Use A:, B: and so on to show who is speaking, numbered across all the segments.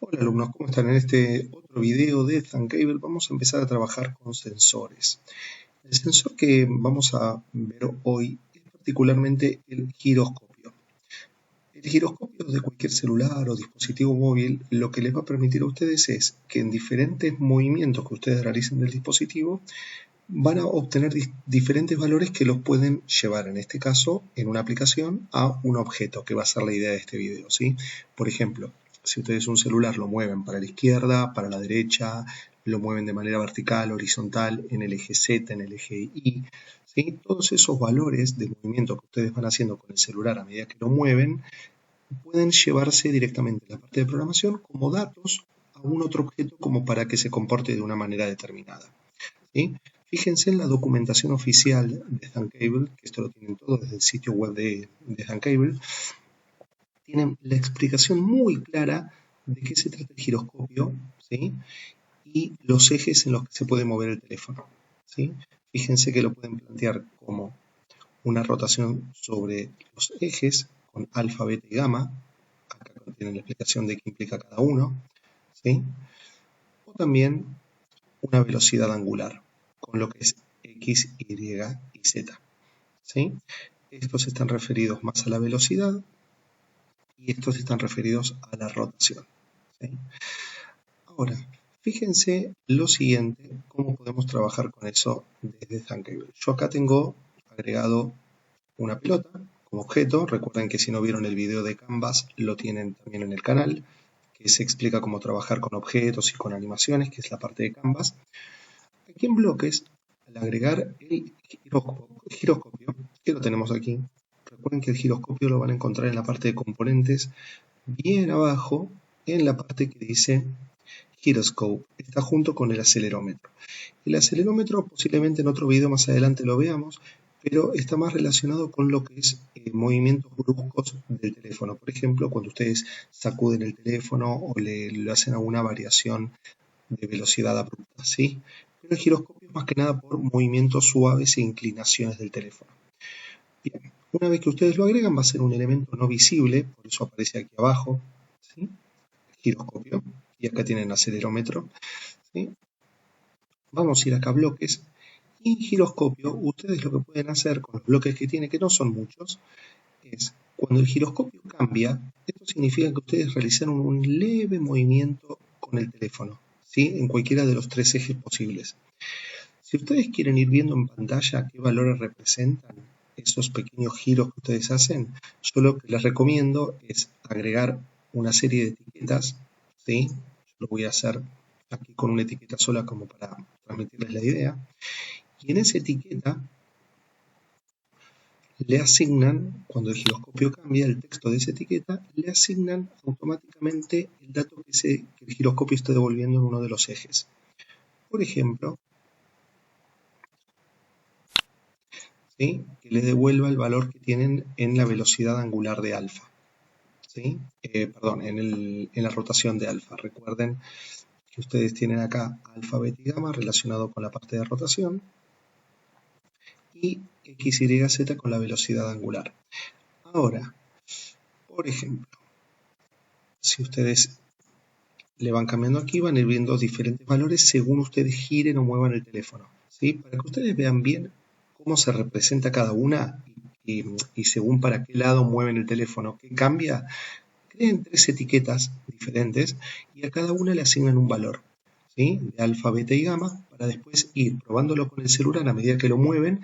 A: Hola alumnos, ¿cómo están? En este otro video de Thuncable vamos a empezar a trabajar con sensores. El sensor que vamos a ver hoy es particularmente el giroscopio. El giroscopio de cualquier celular o dispositivo móvil lo que les va a permitir a ustedes es que en diferentes movimientos que ustedes realicen del dispositivo van a obtener diferentes valores que los pueden llevar, en este caso, en una aplicación, a un objeto, que va a ser la idea de este video, ¿sí? Por ejemplo, si ustedes un celular lo mueven para la izquierda, para la derecha, lo mueven de manera vertical, horizontal, en el eje Z, en el eje Y, ¿sí? Todos esos valores de movimiento que ustedes van haciendo con el celular a medida que lo mueven, pueden llevarse directamente en la parte de programación como datos a un otro objeto como para que se comporte de una manera determinada, ¿sí? Fíjense en la documentación oficial de Thuncable, que esto lo tienen todo desde el sitio web de Thuncable. Tienen la explicación muy clara de qué se trata el giroscopio, ¿sí? Y los ejes en los que se puede mover el teléfono, ¿sí? Fíjense que lo pueden plantear como una rotación sobre los ejes con alfa, beta y gamma. Acá tienen la explicación de qué implica cada uno, ¿sí? O también una velocidad angular, con lo que es X, Y y Z, ¿sí? Estos están referidos más a la velocidad y estos están referidos a la rotación, ¿sí? Ahora, fíjense lo siguiente, cómo podemos trabajar con eso desde Thuncable. Yo acá tengo agregado una pelota como objeto. Recuerden que si no vieron el video de Canvas, lo tienen también en el canal, que se explica cómo trabajar con objetos y con animaciones, que es la parte de Canvas. Aquí en bloques, al agregar el giroscopio, que lo tenemos aquí, recuerden que el giroscopio lo van a encontrar en la parte de componentes, bien abajo, en la parte que dice Gyroscope, está junto con el acelerómetro. El acelerómetro posiblemente en otro video más adelante lo veamos, pero está más relacionado con lo que es movimientos bruscos del teléfono. Por ejemplo, cuando ustedes sacuden el teléfono o le hacen alguna variación de velocidad abrupta, ¿sí? Pero el giroscopio es más que nada por movimientos suaves e inclinaciones del teléfono. Bien, una vez que ustedes lo agregan va a ser un elemento no visible, por eso aparece aquí abajo, ¿sí? Giroscopio, y acá tienen acelerómetro, ¿sí? Vamos a ir acá a bloques, y en giroscopio ustedes lo que pueden hacer con los bloques que tiene, que no son muchos, es cuando el giroscopio cambia, esto significa que ustedes realizaron un leve movimiento con el teléfono, ¿sí? En cualquiera de los tres ejes posibles. Si ustedes quieren ir viendo en pantalla qué valores representan esos pequeños giros que ustedes hacen, yo lo que les recomiendo es agregar una serie de etiquetas, ¿sí? Yo lo voy a hacer aquí con una etiqueta sola como para transmitirles la idea. Y en esa etiqueta le asignan, cuando el giroscopio cambia, el texto de esa etiqueta, le asignan automáticamente el dato que el giroscopio está devolviendo en uno de los ejes. Por ejemplo, ¿sí? Que le devuelva el valor que tienen en la velocidad angular de alfa, ¿sí? Perdón, en la rotación de alfa. Recuerden que ustedes tienen acá alfa, beta y gamma relacionado con la parte de rotación y x, y, z con la velocidad angular. Ahora, por ejemplo, si ustedes le van cambiando aquí, van a ir viendo diferentes valores según ustedes giren o muevan el teléfono, ¿sí? Para que ustedes vean bien cómo se representa cada una y según para qué lado mueven el teléfono, qué cambia, creen tres etiquetas diferentes y a cada una le asignan un valor, ¿sí? De alfa, beta y gamma, para después ir probándolo con el celular a medida que lo mueven,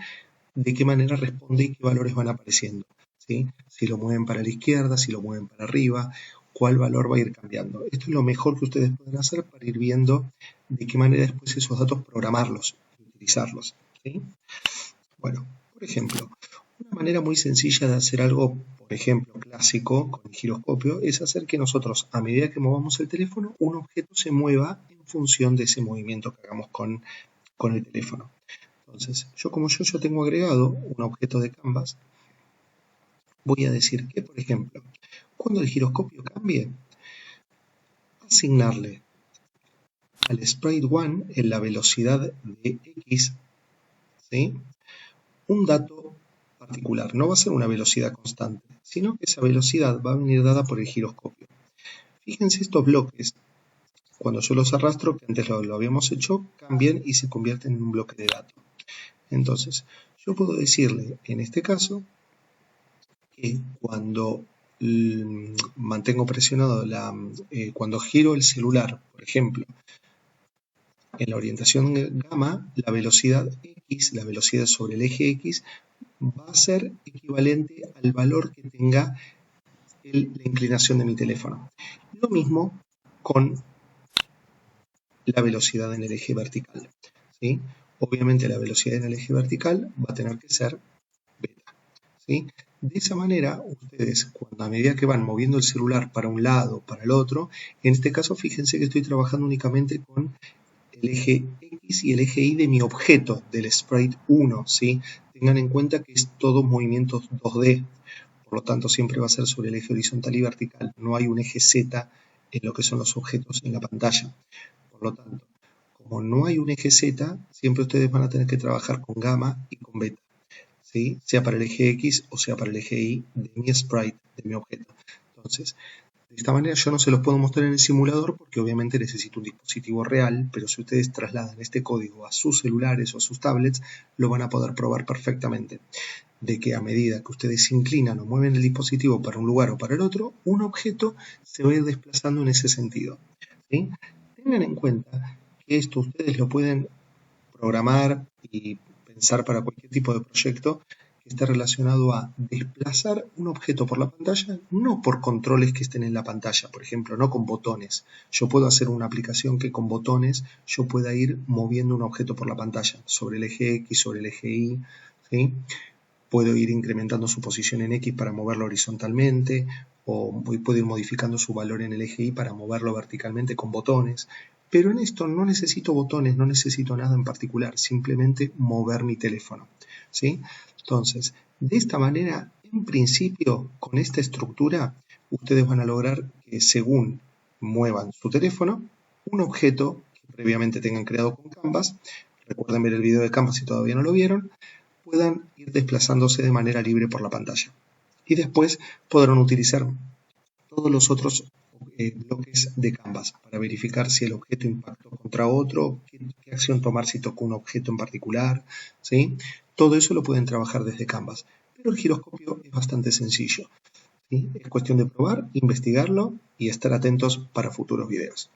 A: de qué manera responde y qué valores van apareciendo, ¿sí? Si lo mueven para la izquierda, si lo mueven para arriba, cuál valor va a ir cambiando. Esto es lo mejor que ustedes pueden hacer para ir viendo de qué manera después esos datos programarlos y utilizarlos, ¿sí? Bueno, por ejemplo, una manera muy sencilla de hacer algo, por ejemplo, clásico con el giroscopio, es hacer que nosotros, a medida que movamos el teléfono, un objeto se mueva en función de ese movimiento que hagamos con el teléfono. Entonces, yo tengo agregado un objeto de Canvas, voy a decir que, por ejemplo, cuando el giroscopio cambie, asignarle al sprite1 en la velocidad de x, ¿sí? Un dato particular. No va a ser una velocidad constante, sino que esa velocidad va a venir dada por el giroscopio. fíjense estos bloques, cuando yo los arrastro, que antes lo habíamos hecho, cambian y se convierten en un bloque de datos. Entonces, yo puedo decirle, en este caso, que cuando mantengo presionado cuando giro el celular, por ejemplo, en la orientación gamma, la velocidad X, la velocidad sobre el eje X, va a ser equivalente al valor que tenga la inclinación de mi teléfono. Lo mismo con la velocidad en el eje vertical, ¿sí? Obviamente la velocidad en el eje vertical va a tener que ser beta, ¿sí? De esa manera, ustedes, cuando a medida que van moviendo el celular para un lado, para el otro, en este caso fíjense que estoy trabajando únicamente con el eje X y el eje Y de mi objeto, del sprite 1, ¿sí? Tengan en cuenta que es todo movimientos 2D, por lo tanto siempre va a ser sobre el eje horizontal y vertical, no hay un eje Z en lo que son los objetos en la pantalla. Por lo tanto, como no hay un eje Z, siempre ustedes van a tener que trabajar con gamma y con beta, ¿sí? Sea para el eje X o sea para el eje Y de mi sprite, de mi objeto. Entonces, de esta manera yo no se los puedo mostrar en el simulador porque obviamente necesito un dispositivo real, pero si ustedes trasladan este código a sus celulares o a sus tablets, lo van a poder probar perfectamente. De que a medida que ustedes se inclinan o mueven el dispositivo para un lugar o para el otro, un objeto se va a ir desplazando en ese sentido, ¿sí? Tengan en cuenta que esto ustedes lo pueden programar y pensar para cualquier tipo de proyecto que esté relacionado a desplazar un objeto por la pantalla, no por controles que estén en la pantalla, por ejemplo, no con botones. Yo puedo hacer una aplicación que con botones yo pueda ir moviendo un objeto por la pantalla, sobre el eje X, sobre el eje Y, ¿sí? Puedo ir incrementando su posición en X para moverlo horizontalmente, o puedo ir modificando su valor en el eje Y para moverlo verticalmente con botones. Pero en esto no necesito botones, no necesito nada en particular, simplemente mover mi teléfono, ¿sí? Entonces, de esta manera, en principio, con esta estructura, ustedes van a lograr que según muevan su teléfono, un objeto que previamente tengan creado con Canvas, recuerden ver el video de Canvas si todavía no lo vieron, puedan ir desplazándose de manera libre por la pantalla. Y después podrán utilizar todos los otros bloques de Canvas para verificar si el objeto impactó contra otro, qué acción tomar si tocó un objeto en particular, ¿sí? Todo eso lo pueden trabajar desde Canvas, pero el giroscopio es bastante sencillo, ¿sí? Es cuestión de probar, investigarlo y estar atentos para futuros videos.